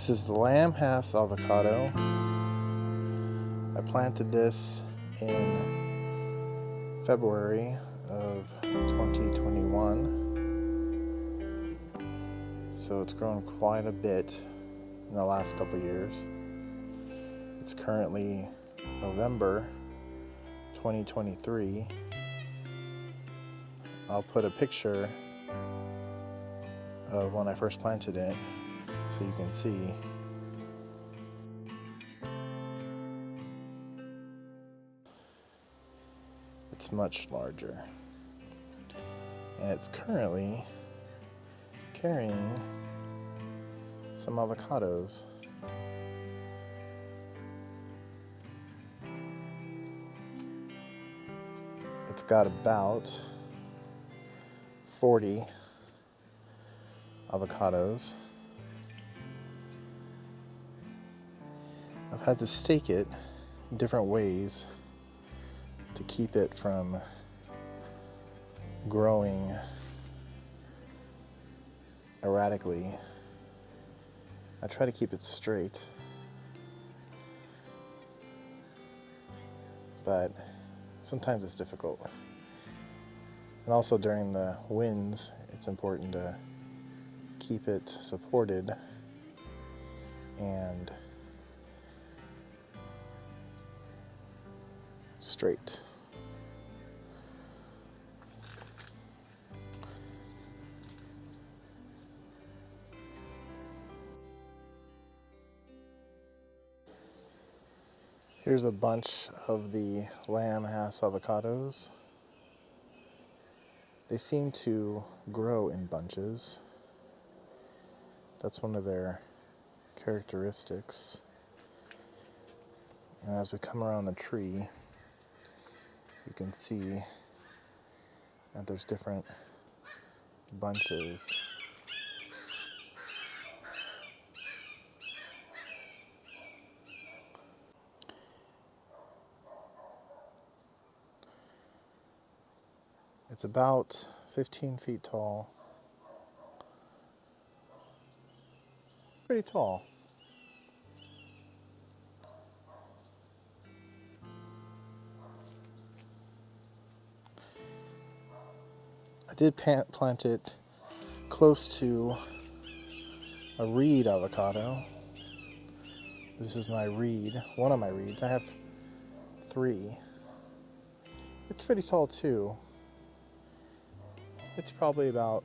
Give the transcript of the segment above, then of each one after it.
This is the lamb has avocado. I planted this in February of 2021. So it's grown quite a bit in the last couple years. It's currently November 2023. I'll put a picture of when I first planted it so you can see. It's much larger, and it's currently carrying some avocados. It's got about 40 avocados. I've had to stake it in different ways to keep it from growing erratically. I try to keep it straight, but sometimes it's difficult. And also during the winds, it's important to keep it supported and straight. Here's a bunch of the lamb has avocados. They seem to grow in bunches. That's one of their characteristics. And as we come around the tree, you can see that there's different bunches. It's about 15 feet tall. Pretty tall. I did plant it close to a reed avocado. This is my reed, one of my reeds. I have 3. It's pretty tall too. It's probably about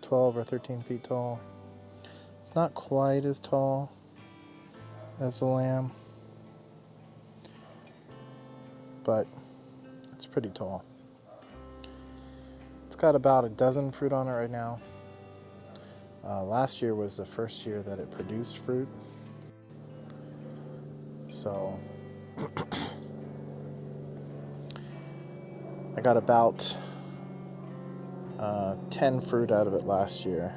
12 or 13 feet tall. It's not quite as tall as the lamb, but it's pretty tall. It's got about a dozen fruit on it right now. Last year was the first year that it produced fruit. So I got about 10 fruit out of it last year.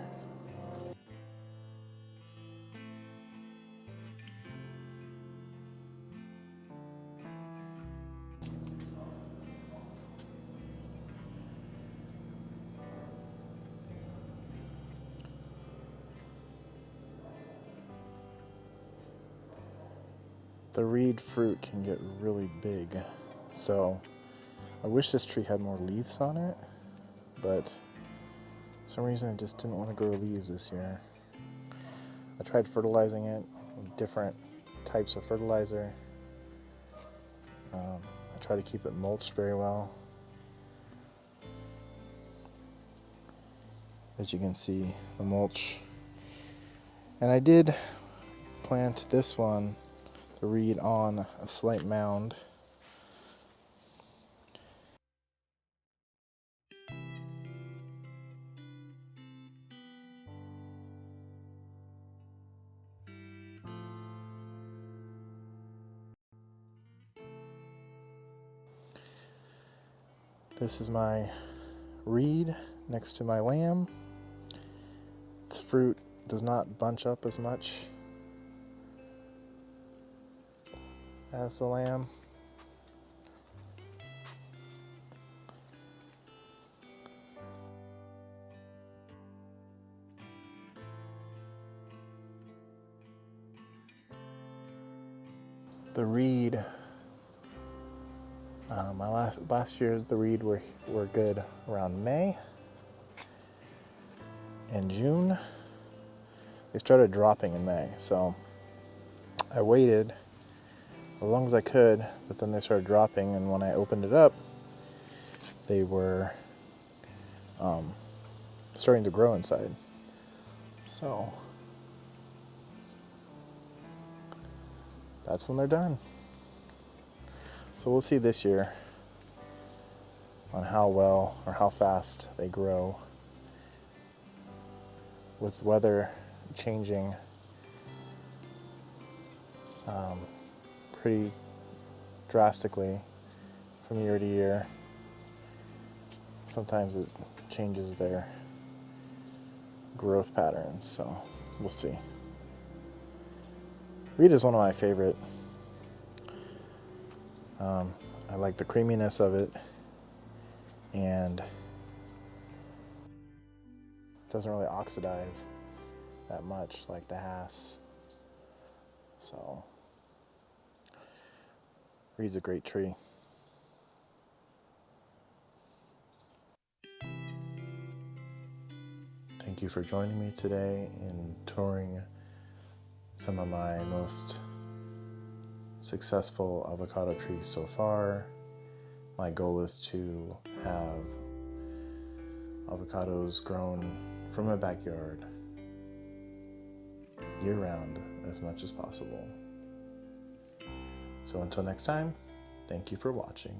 The reed fruit can get really big, so I wish this tree had more leaves on it, but for some reason I just didn't want to grow leaves this year. I tried fertilizing it with different types of fertilizer. I try to keep it mulched very well. As you can see, the mulch. And I did plant this one, the reed, on a slight mound. This is my reed next to my lamb. Its fruit does not bunch up as much as the lamb. The reed, my last year the reed were good around May and June. They started dropping in May, so I waited as long as I could, but then they started dropping, and when I opened it up, they were starting to grow inside. So that's when they're done. So we'll see this year on how well or how fast they grow. With weather changing pretty drastically from year to year, sometimes it changes their growth patterns, so we'll see. Reed is one of my favorite. I like the creaminess of it, and it doesn't really oxidize that much like the Hass. So Reed's a great tree. Thank you for joining me today in touring some of my most successful avocado trees so far. My goal is to have avocados grown from my backyard year-round as much as possible. So until next time, thank you for watching.